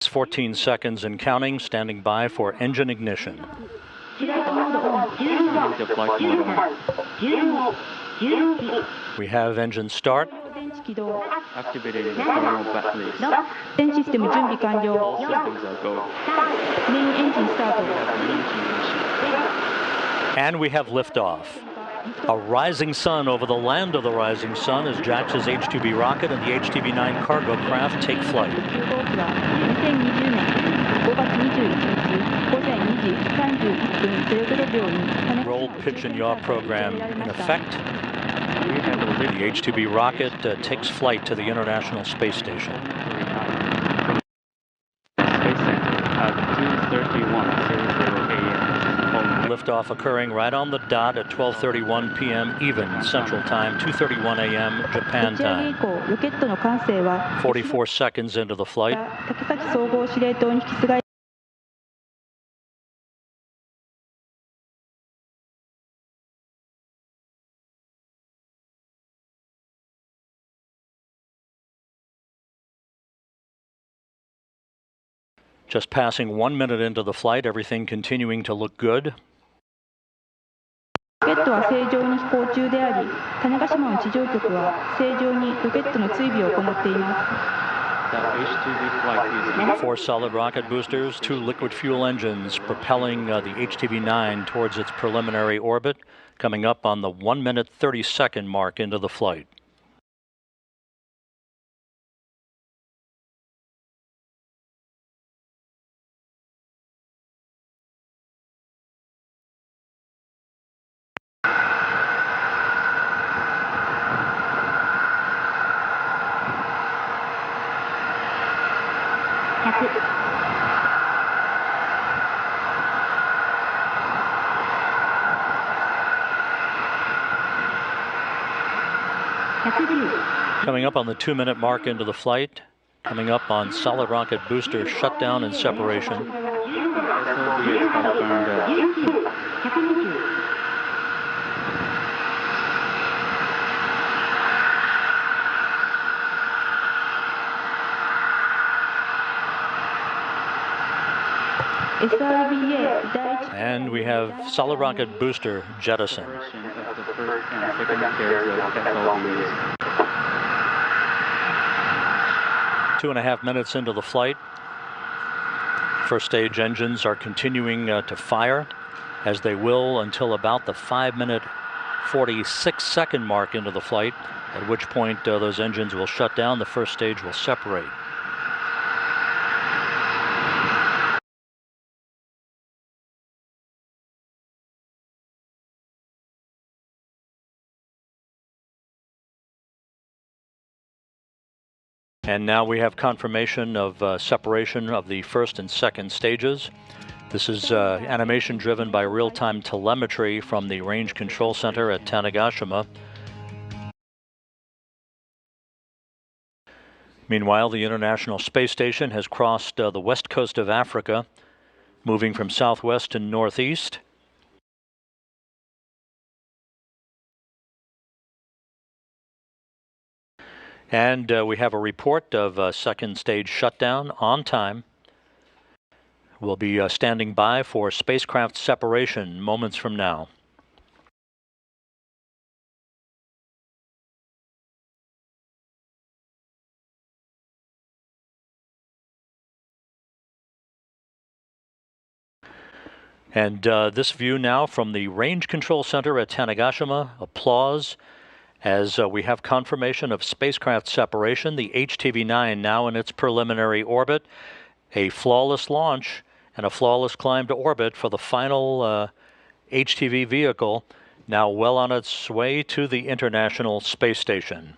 14 seconds and counting, standing by for engine ignition. We have engine start. Activating the thermal blacklist. All systems are go. And we have liftoff. A rising sun over the land of the rising sun as Jaxa's H-IIB rocket and the H-IIB-9 cargo craft take flight. Roll, pitch, and yaw program in effect. The H-IIB rocket takes flight to the International Space Station. Space Center at 2:31:00 a.m. Liftoff occurring right on the dot at 12:31 p.m. even Central Time, 2:31 a.m. Japan time. 44 seconds into the flight. Just passing 1 minute into the flight, everything continuing to look good. Four solid rocket boosters, 2 liquid fuel engines propelling the H-IIB-9 towards its preliminary orbit, coming up on the 1 minute 30 second mark into the flight. Coming up on the 2 minute mark into the flight, coming up on solid rocket booster shutdown and separation. And we have solid rocket booster jettison. 2.5 minutes into the flight. First stage engines are continuing to fire, as they will until about the 5 minute 46 second mark into the flight, at which point those engines will shut down. The first stage will separate. And now we have confirmation of separation of the first and second stages. This is animation driven by real-time telemetry from the Range Control Center at Tanegashima. Meanwhile, the International Space Station has crossed the west coast of Africa, moving from southwest to northeast. And we have a report of second stage shutdown on time. We'll be standing by for spacecraft separation moments from now. And this view now from the Range Control Center at Tanegashima. Applause as we have confirmation of spacecraft separation. The H-IIB-9 now in its preliminary orbit. A flawless launch and a flawless climb to orbit for the final H-IIB vehicle, now well on its way to the International Space Station.